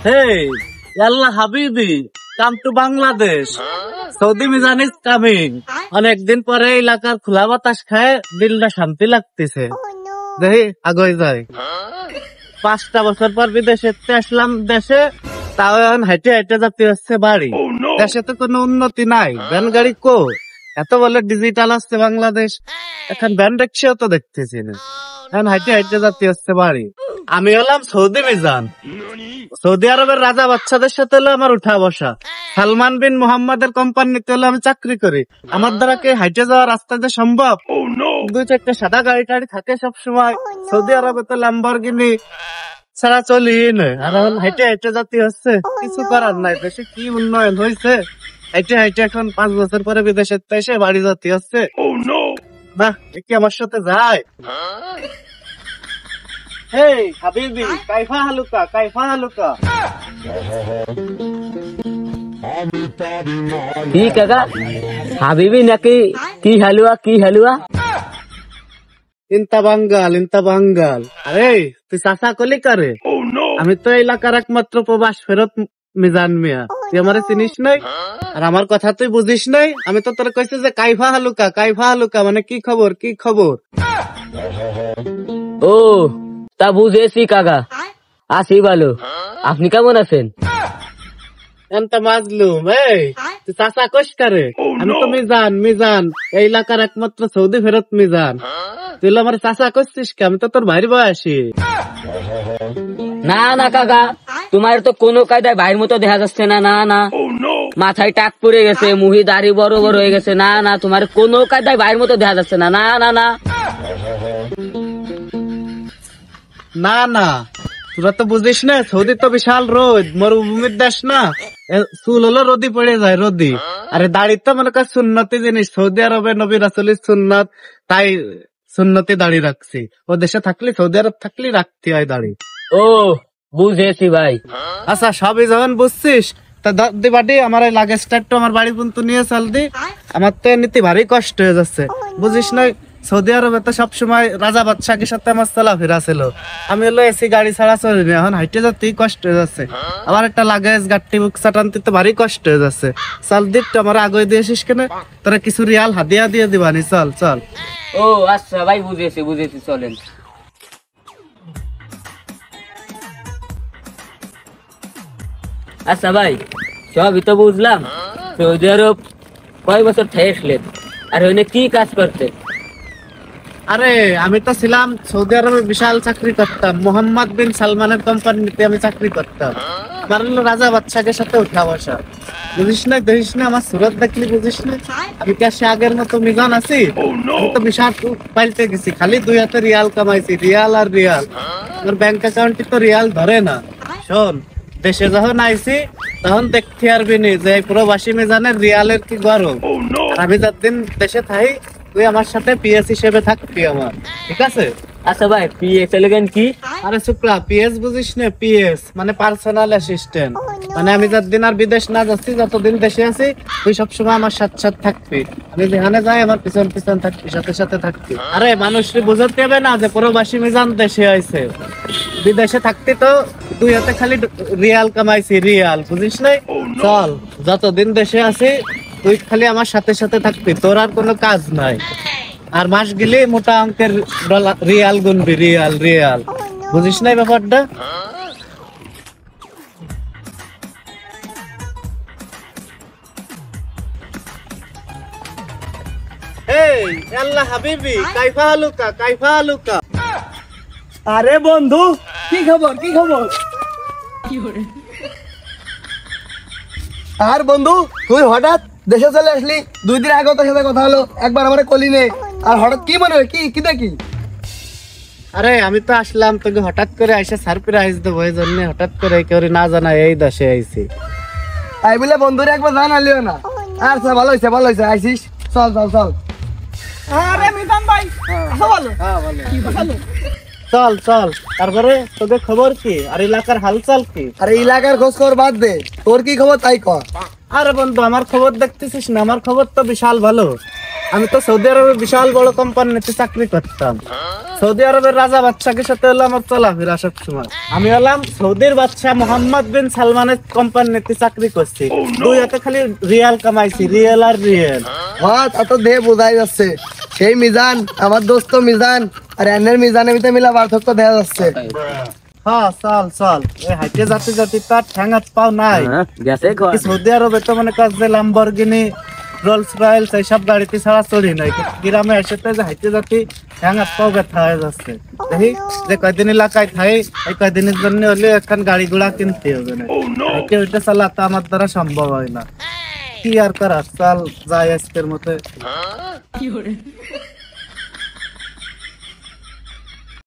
Hey, yalla habibi, come to Bangladesh. Saudi Mizan is coming. অনেকদিন পরে এলাকার খোলা বাতাস খায় দিলটা শান্তি লাগতেছে। দেখি আগে যাই। 5টা বছর পর বিদেশে আসলাম দেশে, তাও এখন হাইটে হাইটে যাতে হচ্ছে বাড়ি। দেশে তো কোনো উন্নতি নাই, ভ্যান গাড়ি কো এত বলে ডিজিটাল আসছে বাংলাদেশ, এখন ভ্যান রিক্সাও তো দেখতেছি না। এখন হাইটে হাইটে যাতে হচ্ছে বাড়ি। আমি হলাম সৌদি মিজান। সৌদি আরবের রাজা বাচ্চাদের সাথে হলো আমার উঠা বসা। সালমান বিন মোহাম্মদের কোম্পানিতে হলো আমি চাকরি করি। আমার দ্বারা কি হাইটে যাওয়ার রাস্তা যে সম্ভব? 2-4টা সাদা গাড়ি টাড়ি থাকে সব সময়। সৌদি আরবে তো ল্যাম্বরগিনি ছাড়া চলি না। আর এখন হাইটে হাইটে যাতে হচ্ছে, কিছু করার নাই। দেশে কি উন্নয়ন হয়েছে, হাইটে হাইটে এখন 5 বছর পরে বিদেশে এসে বাড়ি যাতে হচ্ছে। না কি আমার সাথে যায়? Hey, habibi, kaifa haluka, kaifa haluka? কি কাকা হাবিবি নাকি কি হালুয়া? ইন্তা বাঙ্গাল। আরে তুই চাচা কলি করে? আমি তো এলাকার একমাত্র প্রবাস ফেরত মিজান মিয়া। তুই আমারে চিনিস নাই আর আমার কথা তুই বুঝিস নাই। আমি তো তোর কইছি যে কাইফা হালুকা মানে কি খবর? ও তা বুঝেছি কাকা, আসি ভালো। আপনি কেমন আছেন? এনতা মাজলুম। এই তুই চাচা কইস করে? আমি তো মিজান এই এলাকার একমাত্র সৌদি ফেরত মিজান। তুই আমার চাচা করছিস কে? আমি তো তোর ভাইয়ের বয়সী। না কাকা, তোমার তো কোনো কায়দায় ভাইয়ের মতো দেখা যাচ্ছে না। না মাথায় টাক পড়ে গেছে, মুহি দাড়ি বড় হয়ে গেছে। না তোমার কোনো কায়দায় ভাইয়ের মতো দেখা যাচ্ছে না। না তোরা তো বুঝিস না, সৌদি তো বিশাল রোদ, মরুভূমির দেশ না। চুল হলো রোদি পড়ে যায় রোদি। আরে দাড়ি তো মনে কর সুন্নতি জিনিস। সৌদি আরবে নবী রাসূলের সুন্নত, তাই সুন্নতি দাড়ি রাখছি। ও দেশে থাকলে, সৌদি আরব থাকলে রাখতে হয় দাড়ি। ও বুঝেছি ভাই। আচ্ছা সবই যখন বুঝছিস তা বাড়ি আমার এই লাগেজটা একটু আমার বাড়ি পর্যন্ত নিয়ে চল দি। আমার তো এমনিতে ভারী কষ্ট হয়ে যাচ্ছে, বুঝিস না। সৌদি আরবে তো সবসময় রাজা বাদশাহের সাথে আমার চলাফেরা ছিল। আমি হলো এসি গাড়ি ছাড়া চলিনি, এখন হাইটে যেতেই কষ্ট হয়ে যাচ্ছে। আবার একটা লাগেজ গাড়ি বুক চাটানতে তো ভারী কষ্ট হয়ে যাচ্ছে। চল দিক তো আমার আগে দিয়েছিস কেন? তোরা কিছু রিয়াল হাদিয়া দিয়ে দিবানি। চল। ও আচ্ছা ভাই, বুঝেছি চলেন। আচ্ছা ভাই, সবই তো বুঝলাম। সৌদি আরব কয় বছর থেকে আসলেন আর ওখানে কি কাজ করতে? আরে আমি তো ছিলাম সৌদি আরবে, বিশাল চাকরি করতাম। মোহাম্মদ বিন সালমানের কোম্পানিতে আমি চাকরি করতাম। আমার হলো রাজা বাদশাহের সাথে উঠা বসা। বুঝিস না, দেখিস না আমার সুরত দেখলি বুঝিস না? আমি কি সে আগের মতো মিজান আছি? আমি তো বিশাল পাল্টে গেছি। খালি 2 হাতে রিয়াল কামাইছি, রিয়াল। আমার ব্যাংক অ্যাকাউন্টে তো রিয়াল ধরে না। শোন, দেশে যখন আইছি তখন দেখতে পারবি নি যে প্রবাসী মিজানের রিয়ালের কি গরম। আমি যতদিন দেশে থাই তুই আমার সাথে পিএস হিসেবে থাকবি আমার, ঠিক আছে? আচ্ছা ভাই, পিএস এলেন কি? আরে শুক্লা, পিএস বুঝিস না? পিএস মানে পার্সোনাল অ্যাসিস্ট্যান্ট। মানে আমি যতদিন আর বিদেশ না যাচ্ছি, যতদিন দেশে আছি তুই সবসময় আমার সাথে থাকবি। আমি যেখানে যাই আমার পিছন থাকবি, সাথে থাকবি। আরে মানুষকে বোঝাতে হবে না যে প্রবাসী মিজান দেশে আইছে। বিদেশে থাকতে তো 2 হাতে খালি রিয়াল কামাইছি, রিয়াল, বুঝিস নাই? চল, যতদিন দেশে আছি তুই খালি আমার সাথে থাকবি, তোর আর কোনো কাজ নাই। আর মাস গেলে মোটা অঙ্কের রিয়াল গুনবি, রিয়াল। বুঝিস নাই ব্যাপারটা? এই আল্লাহ হাবিবি, কাইফা হালুকা? আরে বন্ধু, কি খবর? আর বন্ধু, তুই হঠাৎ দেশে চলে আসলি? 2 দিন আগে তোর সাথে কথা হলো, একবার আমার কলি নে। আর হঠাৎ কি মনে হয়, কি দেখি? আরে আমি তো আসলাম তোকে হঠাৎ করে আইসা সারপ্রাইজ দেবো, এই জন্য হঠাৎ করে কেউ না জানা এই দেশে আইছি। তাই বলে বন্ধুরে একবার জানালিও না? আচ্ছা ভালো হয়েছে আইসিস। চল। আরে মিজান ভাই, ভালো। চল। তারপরে তোদের খবর কি? আর এলাকার হালচাল কি? আরে এলাকার খোঁজ খবর বাদ দে, তোর কি খবর তাই কর। আরে বন্ধু, আমার খবর দেখতেছিস না? আমার খবর তো বিশাল ভালো। আমি তো সৌদি আরবের বিশাল বড় কোম্পানিতে চাকরি করতাম। সৌদি আরবের রাজা বাদশাহের সাথে হলো আমার চলাফেরা সব সময়। আমি হলাম সৌদির বাদশাহ মোহাম্মদ বিন সালমানের কোম্পানিতে চাকরি করছি। দুই হাতে খালি রিয়াল কামাইছি, রিয়েল আর রিয়েল। হ্যাঁ তা তো দেহে বোঝাই যাচ্ছে। সেই মিজান আমার দোস্ত মিজান আর এনের মিজানের ভিতরে মিলা পার্থক্য দেখা যাচ্ছে। হ্যাঁ চল চল, এই হাইটে যাতে যাতে তার ঠ্যাং হাত পাও নাই। গেছে ঘর। এই সৌদি আরবে তো মনে কাজ যে ল্যাম্বরগিনি, রোলস রয়েলস এইসব গাড়িতে ছাড়া চড়ি নাই। গ্রামে এসে তো যে হাইটে যাতে ঠ্যাং হাত পাও ব্যথা হয়ে যাচ্ছে। দেখি যে কয়দিন এলাকায় থাই, এই কয়দিনের জন্য হলে এখন গাড়ি ঘোড়া কিনতে হবে না। হাইটে ওইটা চালাতে আমার দ্বারা সম্ভব হয় না। কি আর করার, চল যাই আজকের মতো।